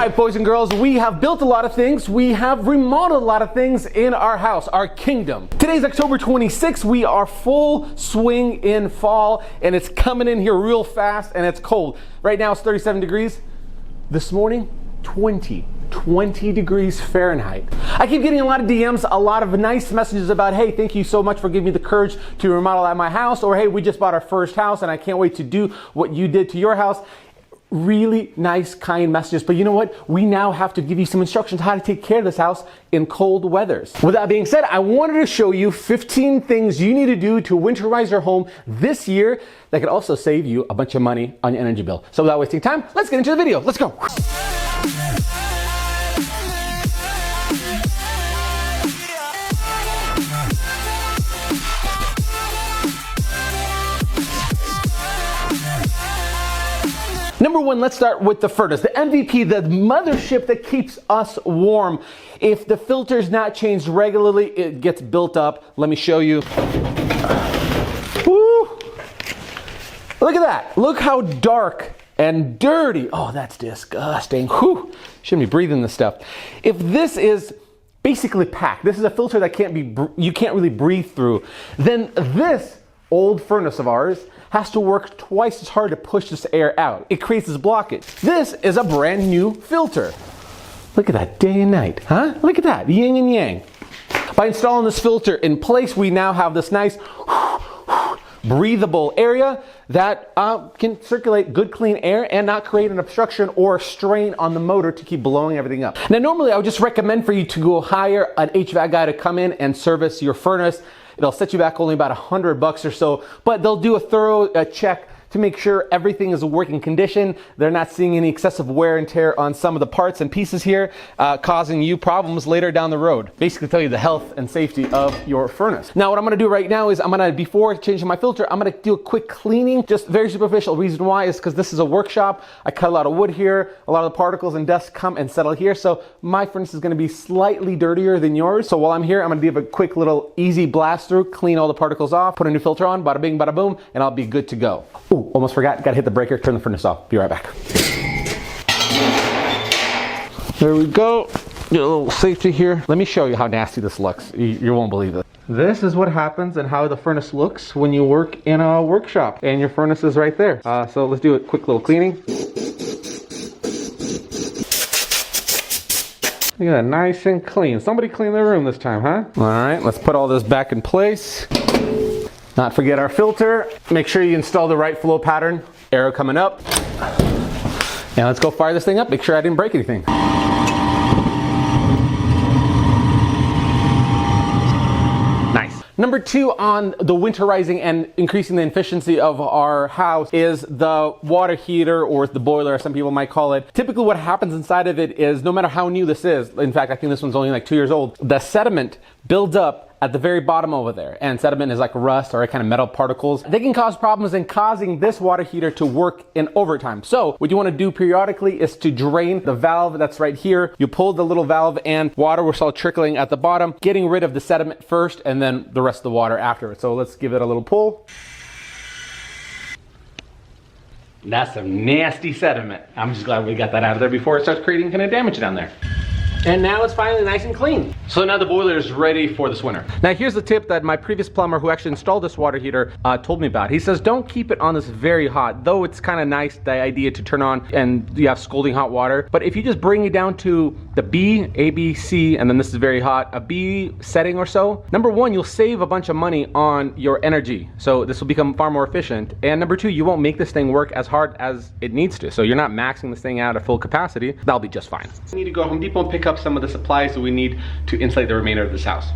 right, boys and girls, we have built a lot of things. We have remodeled a lot of things in our house, our kingdom. Today's October 26th. We are full swing in fall, and it's coming in here real fast, and it's cold. Right now it's 37 degrees. This morning, 20 degrees Fahrenheit. I keep getting a lot of DMs, a lot of nice messages about, hey, thank you so much for giving me the courage to remodel at my house, or hey, we just bought our first house and I can't wait to do what you did to your house. Really nice, kind messages, but you know what? We now have to give you some instructions how to take care of this house in cold weathers. With that being said, I wanted to show you 15 things you need to do to winterize your home this year that could also save you a bunch of money on your energy bill. So without wasting time, let's get into the video. Let's go. Number one, let's start with the furnace. The MVP, the mothership that keeps us warm. If the filter's not changed regularly, it gets built up. Let me show you. Woo! Look at that. Look how dark and dirty. Oh, that's disgusting. Whew. Shouldn't be breathing this stuff. If this is basically packed, this is a filter that you can't really breathe through, then this old furnace of ours has to work twice as hard to push this air out. It creates this blockage. This is a brand new filter. Look at that, day and night, huh? Look at that, yin and yang. By installing this filter in place, we now have this nice breathable area that can circulate good clean air and not create an obstruction or a strain on the motor to keep blowing everything up. Now normally I would just recommend for you to go hire an HVAC guy to come in and service your furnace. It'll set you back only about $100 or so, but they'll do a thorough check to make sure everything is a working condition. They're not seeing any excessive wear and tear on some of the parts and pieces here, causing you problems later down the road. Basically tell you the health and safety of your furnace. Now what I'm gonna do right now is before changing my filter, I'm gonna do a quick cleaning, just very superficial. Reason why is because this is a workshop. I cut a lot of wood here. A lot of the particles and dust come and settle here. So my furnace is gonna be slightly dirtier than yours. So while I'm here, I'm gonna give a quick little easy blast through, clean all the particles off, put a new filter on, bada bing, bada boom, and I'll be good to go. Ooh, almost forgot, gotta hit the breaker, turn the furnace off. Be right back. There we go. Get a little safety here. Let me show you how nasty this looks. You won't believe it. This is what happens and how the furnace looks when you work in a workshop and your furnace is right there. So let's do a quick little cleaning. Look at that, nice and clean. Somebody clean their room this time, huh? All right, let's put all this back in place. Not forget our filter. Make sure you install the right flow pattern. Arrow coming up. Now let's go fire this thing up. Make sure I didn't break anything. Nice. Number two on the winterizing and increasing the efficiency of our house is the water heater, or the boiler, as some people might call it. Typically what happens inside of it is, no matter how new this is, in fact I think this one's only like 2 years old, the sediment builds up at the very bottom over there, and sediment is like rust or kind of metal particles. They can cause problems in causing this water heater to work in overtime. So what you want to do periodically is to drain the valve that's right here. You pull the little valve and water will start trickling at the bottom, getting rid of the sediment first and then the rest of the water afterwards. So let's give it a little pull. That's some nasty sediment. I'm just glad we got that out of there before it starts creating kind of damage down there. And now it's finally nice and clean. So now the boiler is ready for this winter. Now here's the tip that my previous plumber who actually installed this water heater told me about. He says don't keep it on this very hot, though it's kind of nice, the idea to turn on and you have scalding hot water. But if you just bring it down to the A, B, C, and then this is very hot, a B setting or so, number one, you'll save a bunch of money on your energy. So this will become far more efficient. And number two, you won't make this thing work as hard as it needs to. So you're not maxing this thing out at full capacity. That'll be just fine. You need to go Home Depot and pick up some of the supplies that we need to insulate the remainder of this house.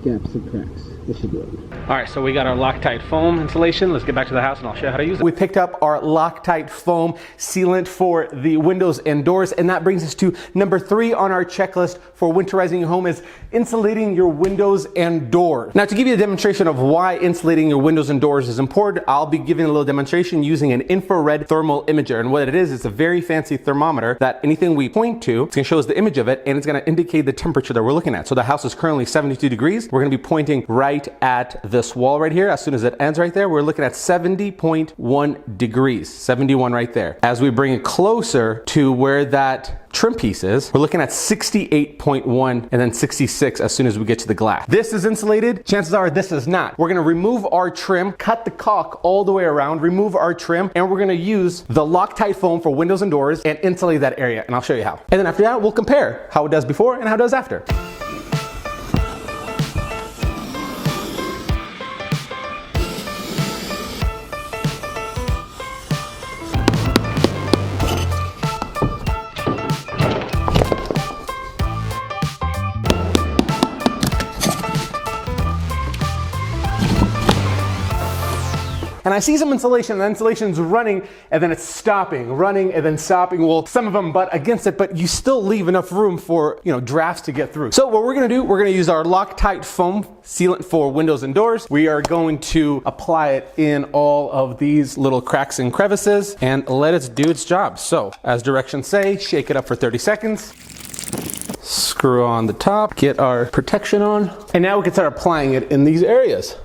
Gaps and cracks. This should do it. All right, so we got our Loctite foam insulation. Let's get back to the house and I'll show you how to use it. We picked up our Loctite foam sealant for the windows and doors, and that brings us to number 3 on our checklist for winterizing your home is insulating your windows and doors. Now to give you a demonstration of why insulating your windows and doors is important, I'll be giving a little demonstration using an infrared thermal imager. And what it is, it's a very fancy thermometer that anything we point to, it's gonna show us the image of it and it's gonna indicate the temperature that we're looking at. So the house is currently 72 degrees. We're gonna be pointing right right at this wall right here. As soon as it ends right there, we're looking at 70.1 degrees, 71 right there. As we bring it closer to where that trim piece is, we're looking at 68.1 and then 66 as soon as we get to the glass. This is insulated. Chances are this is not. We're gonna remove our trim, cut the caulk all the way around, remove our trim, and we're gonna use the Loctite foam for windows and doors and insulate that area, and I'll show you how. And then after that, we'll compare how it does before and how it does after. And I see some insulation, and the insulation's running, and then it's stopping, running, and then stopping. Well, some of them butt against it, but you still leave enough room for, drafts to get through. So what we're gonna do, we're gonna use our Loctite foam sealant for windows and doors. We are going to apply it in all of these little cracks and crevices and let it do its job. So, as directions say, shake it up for 30 seconds. Screw on the top, get our protection on, and now we can start applying it in these areas.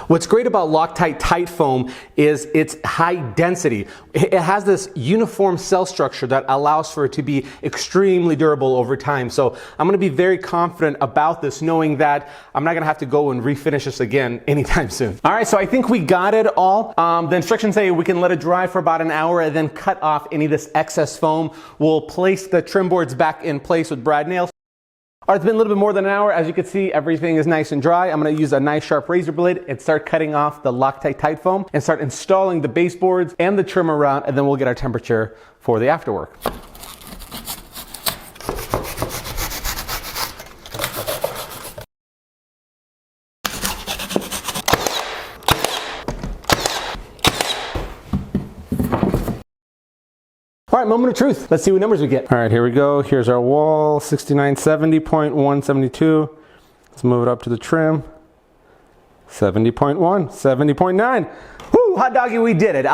What's great about Loctite tight foam is its high density. It has this uniform cell structure that allows for it to be extremely durable over time. So I'm gonna be very confident about this, knowing that I'm not gonna have to go and refinish this again anytime soon. All right, so I think we got it all. The instructions say we can let it dry for about an hour and then cut off any of this excess foam. We'll place the trim boards back in place with brad nails. All right, it's been a little bit more than an hour. As you can see, everything is nice and dry. I'm gonna use a nice sharp razor blade and start cutting off the Loctite tight foam and start installing the baseboards and the trim around, and then we'll get our temperature for the afterwork. All right, moment of truth. Let's see what numbers we get. All right, here we go. Here's our wall, 6970.172. Let's move it up to the trim. 70.1, 70.9. Woo, hot doggy, we did it.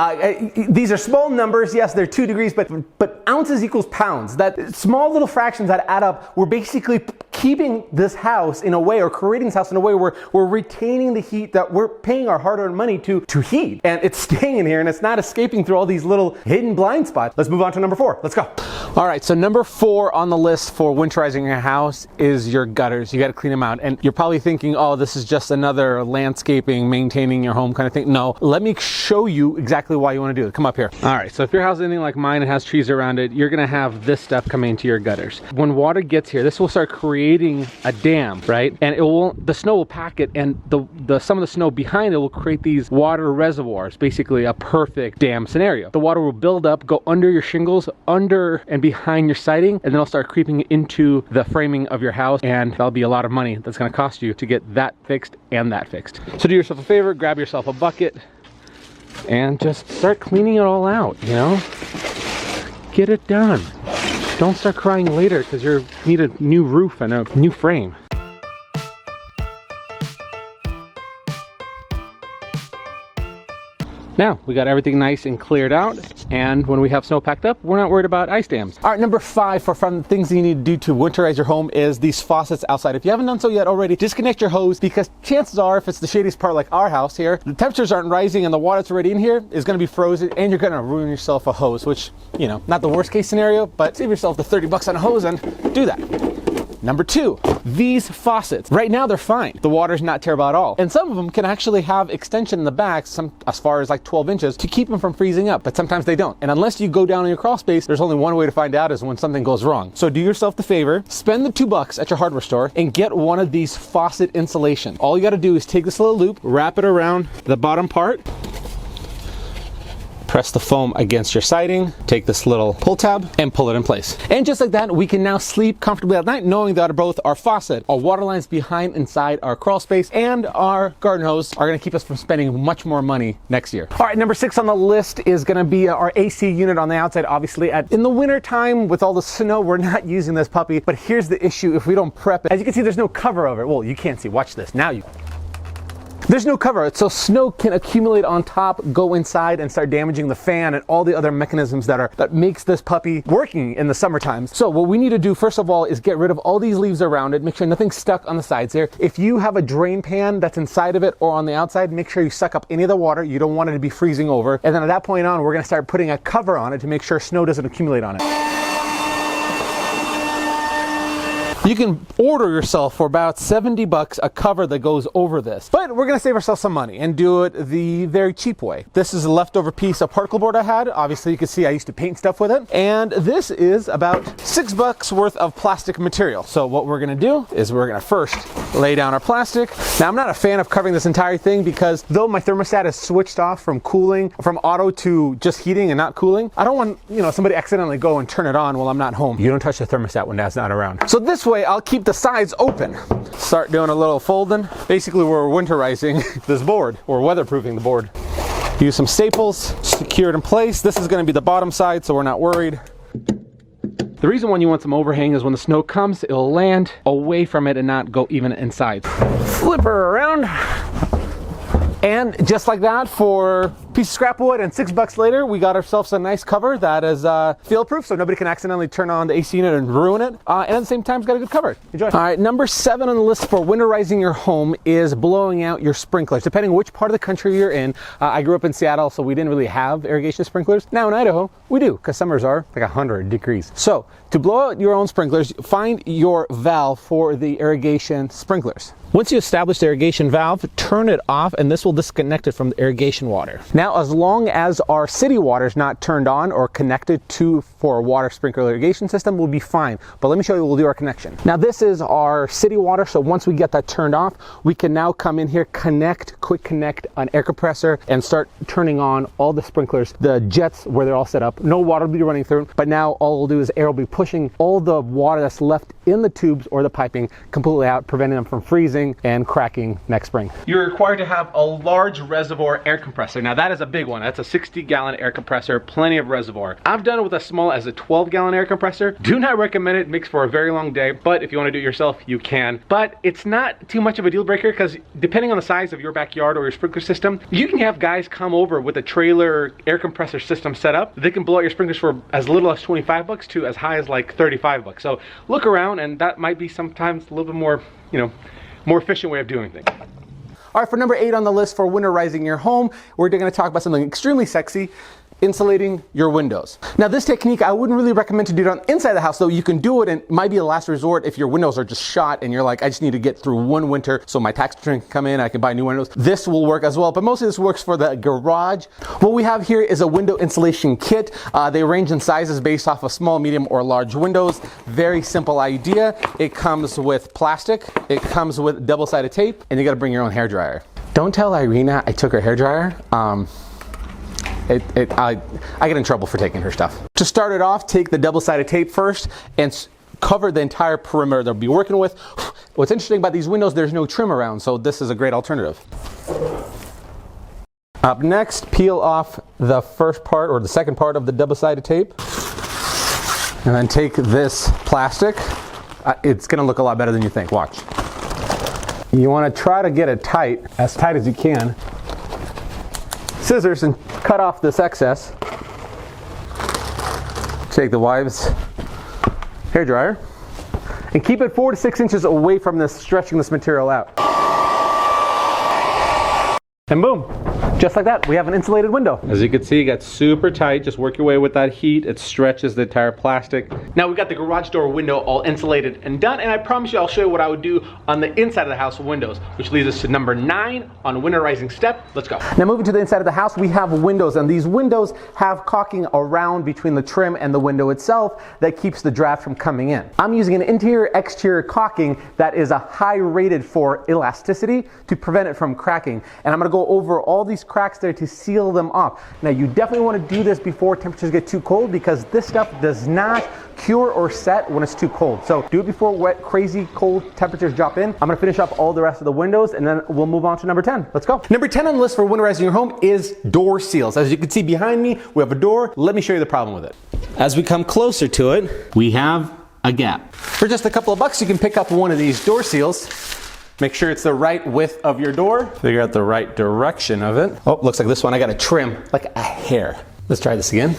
These are small numbers. Yes, they're 2 degrees, but ounces equals pounds. That small little fractions that add up, we're basically keeping this house in a way, or creating this house in a way where we're retaining the heat that we're paying our hard-earned money to heat. And it's staying in here and it's not escaping through all these little hidden blind spots. Let's move on to number 4. Let's go. All right, so number 4 on the list for winterizing your house is your gutters. You got to clean them out. And you're probably thinking, oh, this is just another landscaping, maintaining your home kind of thing. No, let me show you exactly why you want to do it. Come up here. All right, so if your house is anything like mine and has trees around it, you're going to have this stuff coming into your gutters. When water gets here, this will start creating a dam, right? And the snow will pack it, and some of the snow behind it will create these water reservoirs, basically a perfect dam scenario. The water will build up, go under your shingles, under and behind your siding, and then it'll start creeping into the framing of your house, and that'll be a lot of money that's going to cost you to get that fixed and that fixed. So do yourself a favor, grab yourself a bucket and just start cleaning it all out, Get it done. Don't start crying later because you need a new roof and a new frame. Now, we got everything nice and cleared out, and when we have snow packed up, we're not worried about ice dams. All right, number 5 for fun things you need to do to winterize your home is these faucets outside. If you haven't done so yet already, disconnect your hose, because chances are, if it's the shadiest part like our house here, the temperatures aren't rising and the water that's already in here is gonna be frozen, and you're gonna ruin yourself a hose, which, not the worst case scenario, but save yourself the 30 bucks on a hose and do that. Number 2, these faucets. Right now they're fine. The water's not terrible at all. And some of them can actually have extension in the back, as far as like 12 inches, to keep them from freezing up, but sometimes they don't. And unless you go down in your crawl space, there's only one way to find out, is when something goes wrong. So do yourself the favor, spend the $2 at your hardware store and get one of these faucet insulation. All you gotta do is take this little loop, wrap it around the bottom part, press the foam against your siding, take this little pull tab and pull it in place. And just like that, we can now sleep comfortably at night knowing that both our faucet, our water lines behind inside our crawl space, and our garden hose are gonna keep us from spending much more money next year. All right, number 6 on the list is gonna be our AC unit on the outside. Obviously, in the winter time with all the snow, we're not using this puppy, but here's the issue if we don't prep it. As you can see, there's no cover over it. Well, you can't see, watch this. Now you There's no cover, so snow can accumulate on top, go inside, and start damaging the fan and all the other mechanisms that makes this puppy working in the summer times. So what we need to do first of all is get rid of all these leaves around it, make sure nothing's stuck on the sides there. If you have a drain pan that's inside of it or on the outside, make sure you suck up any of the water. You don't want it to be freezing over. And then at that point on, we're gonna start putting a cover on it to make sure snow doesn't accumulate on it. You can order yourself for about $70 a cover that goes over this, but we're gonna save ourselves some money and do it the very cheap way. This is a leftover piece of particle board I had. Obviously you can see I used to paint stuff with it. And this is about $6 worth of plastic material. So what we're gonna do is we're gonna first lay down our plastic. Now I'm not a fan of covering this entire thing because though my thermostat is switched off from cooling, from auto to just heating and not cooling, I don't want, somebody accidentally go and turn it on while I'm not home. You don't touch the thermostat when Dad's not around. So this way I'll keep the sides open. Start doing a little folding. Basically we're winterizing this board, or weatherproofing the board. Use some staples, secure it in place. This is gonna be the bottom side, so we're not worried. The reason why you want some overhang is when the snow comes, it'll land away from it and not go even inside. Flip her around. And just like that, for a piece of scrap wood and $6 later, we got ourselves a nice cover that is fail-proof, so nobody can accidentally turn on the AC unit and ruin it. And at the same time, it's got a good cover. Enjoy. All right, number 7 on the list for winterizing your home is blowing out your sprinklers. Depending on which part of the country you're in, I grew up in Seattle, so we didn't really have irrigation sprinklers. Now in Idaho, we do, because summers are like 100 degrees. So to blow out your own sprinklers, find your valve for the irrigation sprinklers. Once you establish the irrigation valve, turn it off and this will disconnect it from the irrigation water. Now, as long as our city water is not turned on or connected to for a water sprinkler irrigation system, we'll be fine. But let me show you, we'll do our connection. Now, this is our city water, so once we get that turned off, we can now come in here, quick connect an air compressor and start turning on all the sprinklers, the jets where they're all set up. No water will be running through, but now all we'll do is air will be pushing all the water that's left in the tubes or the piping completely out, preventing them from freezing and cracking next spring. You're required to have a large reservoir air compressor. Now that is a big one. That's a 60-gallon air compressor, plenty of reservoir. I've done it with as small as a 12-gallon air compressor. Do not recommend it. It makes for a very long day, but if you want to do it yourself, you can. But it's not too much of a deal breaker because depending on the size of your backyard or your sprinkler system, you can have guys come over with a trailer air compressor system set up. They can blow out your sprinklers for as little as $25 to as high as like $35. So look around, and that might be sometimes a little bit more, more efficient way of doing things. All right, for number 8 on the list for winterizing your home, we're going to talk about something extremely sexy: insulating your windows. Now this technique, I wouldn't really recommend to do it on inside the house, though you can do it and it might be the last resort if your windows are just shot and you're like, I just need to get through one winter so my tax return can come in, I can buy new windows. This will work as well, but mostly this works for the garage. What we have here is a window insulation kit. They range in sizes based off of small, medium, or large windows. Very simple idea. It comes with plastic, it comes with double-sided tape, and you gotta bring your own hairdryer. Don't tell Irina I took her hairdryer. I get in trouble for taking her stuff. To start it off, take the double-sided tape first and cover the entire perimeter they'll be working with. What's interesting about these windows, there's no trim around, so this is a great alternative. Up next, peel off the first part or the second part of the double-sided tape. And then take this plastic. It's gonna look a lot better than you think, watch. You wanna try to get it tight, as tight as you can. Scissors and cut off this excess. Take the wife's hairdryer and keep it 4 to 6 inches away from this, stretching this material out. And boom, just like that, we have an insulated window. As you can see, it got super tight. Just work your way with that heat. It stretches the entire plastic. Now we've got the garage door window all insulated and done, and I promise you I'll show you what I would do on the inside of the house windows, which leads us to number 9 on winterizing step. Let's go. Now moving to the inside of the house, we have windows, and these windows have caulking around between the trim and the window itself that keeps the draft from coming in. I'm using an interior-exterior caulking that is a high rated for elasticity to prevent it from cracking, and I'm gonna go over all these cracks there to seal them up. Now you definitely want to do this before temperatures get too cold, because this stuff does not cure or set when it's too cold. So do it before wet, crazy cold temperatures drop in. I'm gonna finish up all the rest of the windows and then we'll move on to number 10. Let's go. Number 10 on the list for winterizing your home is door seals. As you can see behind me, we have a door. Let me show you the problem with it. As we come closer to it, we have a gap. For just a couple of bucks, you can pick up one of these door seals Make sure it's the right width of your door. Figure out the right direction of it. Oh, looks like this one I gotta trim like a hair. Let's try this again.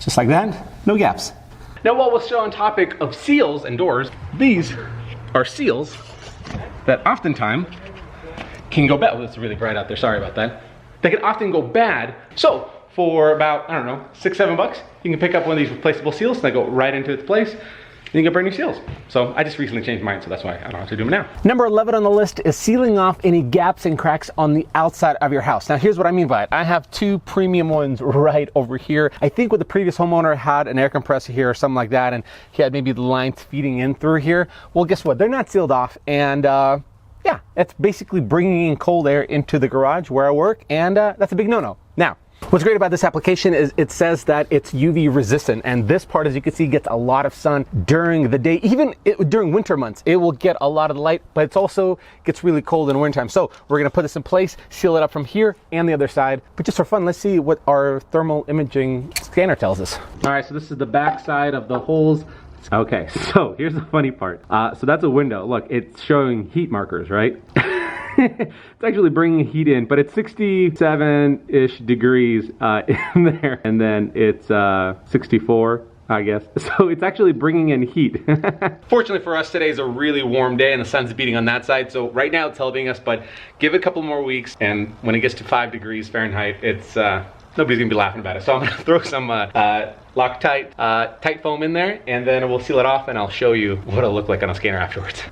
Just like that, no gaps. Now, while we're still on topic of seals and doors, these are seals that oftentimes can go bad. Oh, it's really bright out there, sorry about that. They can often go bad. So for about, I don't know, $6, $7, you can pick up one of these replaceable seals that go right into its place, and you get brand new seals. So I just recently changed mine, so that's why I don't have to do them now. Number 11 on the list is sealing off any gaps and cracks on the outside of your house. Now here's what I mean by it. I have two premium ones right over here. I think what the previous homeowner had an air compressor here or something like that, and he had maybe the lines feeding in through here. Well, guess what? They're not sealed off, and yeah, it's basically bringing in cold air into the garage where I work, and that's a big no-no. Now, what's great about this application is it says that it's UV resistant, and this part, as you can see, gets a lot of sun during the day. Even during winter months, it will get a lot of light, but it also gets really cold in winter time. So we're gonna put this in place, seal it up from here and the other side. But just for fun, let's see what our thermal imaging scanner tells us. All right, so this is the back side of the holes. Okay, so here's the funny part. So that's a window. Look, it's showing heat markers, right? It's actually bringing heat in, but it's 67-ish degrees in there, and then it's 64, I guess. So it's actually bringing in heat. Fortunately for us, today's a really warm day and the sun's beating on that side. So right now it's helping us, but give it a couple more weeks, and when it gets to 5 degrees Fahrenheit, it's nobody's gonna be laughing about it. So I'm gonna throw some Loctite tight foam in there, and then we'll seal it off, and I'll show you what it'll look like on a scanner afterwards.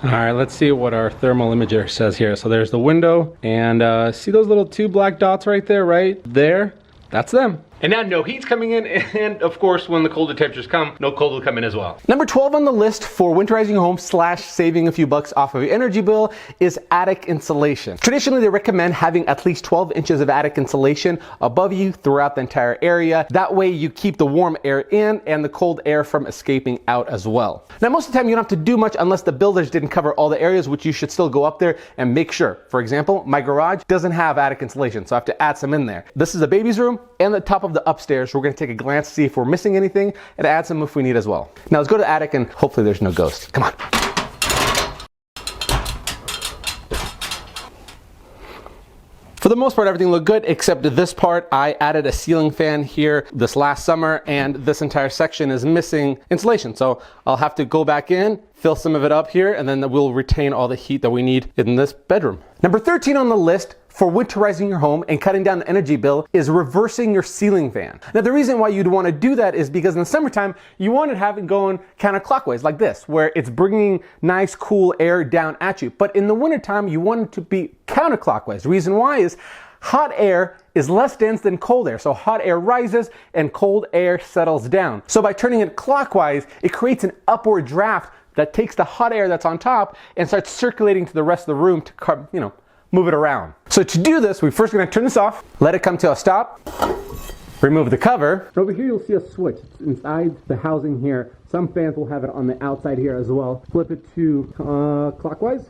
All right, let's see what our thermal imager says here. So there's the window, and see those little 2 black dots right there, right there? That's them. And now no heat's coming in, and of course when the cold temperatures come, no cold will come in as well. Number 12 on the list for winterizing your home / saving a few bucks off of your energy bill is attic insulation. Traditionally, they recommend having at least 12 inches of attic insulation above you throughout the entire area. That way you keep the warm air in and the cold air from escaping out as well. Now, most of the time you don't have to do much unless the builders didn't cover all the areas, which you should still go up there and make sure. For example, my garage doesn't have attic insulation, so I have to add some in there. This is the baby's room and the top of the upstairs. We're gonna take a glance to see if we're missing anything and add some if we need as well. Now let's go to the attic and hopefully there's no ghost. Come on. For the most part, everything looked good except this part. I added a ceiling fan here this last summer, and this entire section is missing insulation. So I'll have to go back in, fill some of it up here, and then we'll retain all the heat that we need in this bedroom. Number 13 on the list for winterizing your home and cutting down the energy bill is reversing your ceiling fan. Now, the reason why you'd want to do that is because in the summertime, you want to have it going counterclockwise like this, where it's bringing nice, cool air down at you. But in the wintertime, you want it to be counterclockwise. The reason why is hot air is less dense than cold air. So hot air rises and cold air settles down. So by turning it clockwise, it creates an upward draft that takes the hot air that's on top and starts circulating to the rest of the room to, you know, move it around. So to do this, we're first gonna turn this off, let it come to a stop, remove the cover. Over here you'll see a switch. It's inside the housing here. Some fans will have it on the outside here as well. Flip it to clockwise.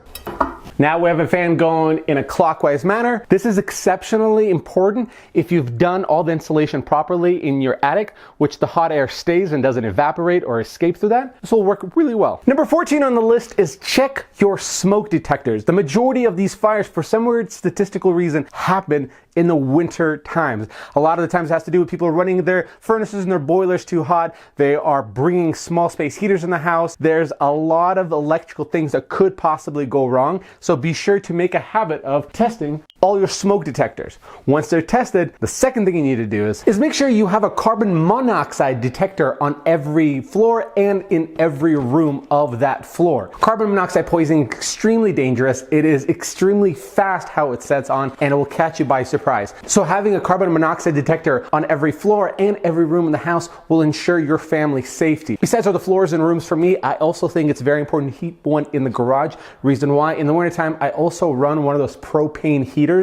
Now we have a fan going in a clockwise manner. This is exceptionally important if you've done all the insulation properly in your attic, which the hot air stays and doesn't evaporate or escape through that. This will work really well. Number 14 on the list is check your smoke detectors. The majority of these fires, for some weird statistical reason, happen in the winter times. A lot of the times it has to do with people running their furnaces and their boilers too hot. They are bringing small space heaters in the house. There's a lot of electrical things that could possibly go wrong. So be sure to make a habit of testing all your smoke detectors. Once they're tested, the second thing you need to do is make sure you have a carbon monoxide detector on every floor and in every room of that floor. Carbon monoxide poisoning is extremely dangerous. It is extremely fast how it sets on, and it will catch you by surprise. So having a carbon monoxide detector on every floor and every room in the house will ensure your family's safety. Besides all the floors and rooms for me, I also think it's very important to heat one in the garage. Reason why, in the wintertime, I also run one of those propane heaters.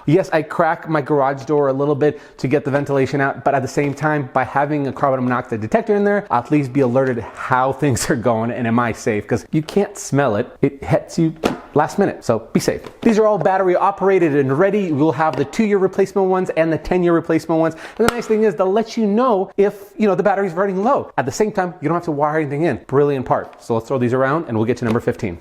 Yes, I crack my garage door a little bit to get the ventilation out, but at the same time, by having a carbon monoxide detector in there, I'll at least be alerted how things are going and am I safe, because you can't smell it. It hits you last minute, so be safe. These are all battery operated and ready. We'll have the 2-year replacement ones and the 10-year replacement ones. And the nice thing is they'll let you know if, the battery's running low. At the same time, you don't have to wire anything in. Brilliant part. So let's throw these around and we'll get to number 15.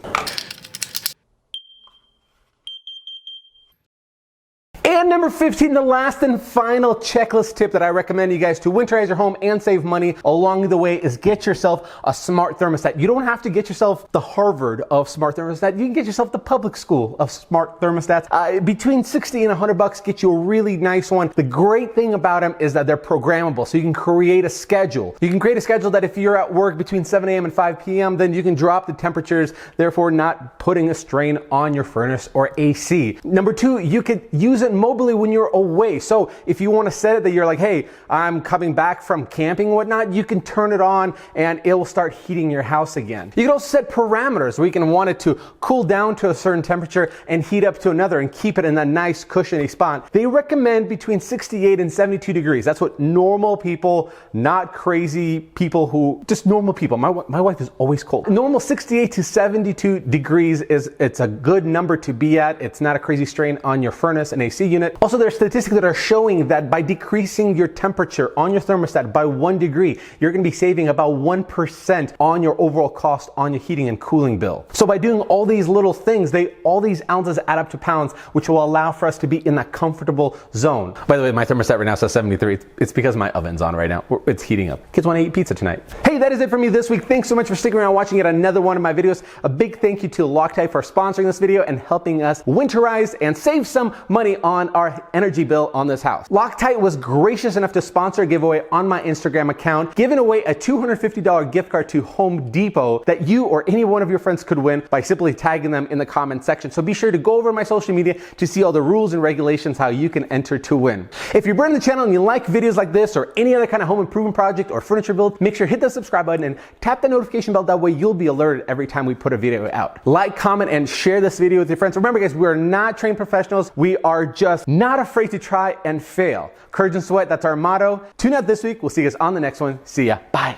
And number 15, the last and final checklist tip that I recommend you guys to winterize your home and save money along the way is get yourself a smart thermostat. You don't have to get yourself the Harvard of smart thermostat. You can get yourself the public school of smart thermostats. Between 60 and $100 get you a really nice one. The great thing about them is that they're programmable, so you can create a schedule. You can create a schedule that if you're at work between 7 a.m. and 5 p.m., then you can drop the temperatures, therefore not putting a strain on your furnace or AC. Number 2, you could use it mobily when you're away. So if you want to set it that you're like, hey, I'm coming back from camping and whatnot, you can turn it on and it will start heating your house again. You can also set parameters where you can want it to cool down to a certain temperature and heat up to another and keep it in a nice cushiony spot. They recommend between 68 and 72 degrees. That's what normal people, not crazy people who, just normal people. My wife is always cold. Normal 68 to 72 degrees it's a good number to be at. It's not a crazy strain on your furnace and AC unit. Also, there are statistics that are showing that by decreasing your temperature on your thermostat by 1 degree, you're going to be saving about 1% on your overall cost on your heating and cooling bill. So by doing all these little things, all these ounces add up to pounds, which will allow for us to be in that comfortable zone. By the way, my thermostat right now says 73. It's because my oven's on right now. It's heating up. Kids want to eat pizza tonight. Hey, that is it for me this week. Thanks so much for sticking around watching yet another one of my videos. A big thank you to Loctite for sponsoring this video and helping us winterize and save some money on our energy bill on this house. Loctite was gracious enough to sponsor a giveaway on my Instagram account, giving away a $250 gift card to Home Depot that you or any one of your friends could win by simply tagging them in the comment section. So be sure to go over my social media to see all the rules and regulations how you can enter to win. If you're brand new to the channel and you like videos like this or any other kind of home improvement project or furniture build, make sure to hit the subscribe button and tap the notification bell. That way you'll be alerted every time we put a video out. Like, comment, and share this video with your friends. Remember guys, we are not trained professionals. We are just not afraid to try and fail. Courage and sweat, that's our motto. Tune out this week. We'll see you guys on the next one. See ya. Bye.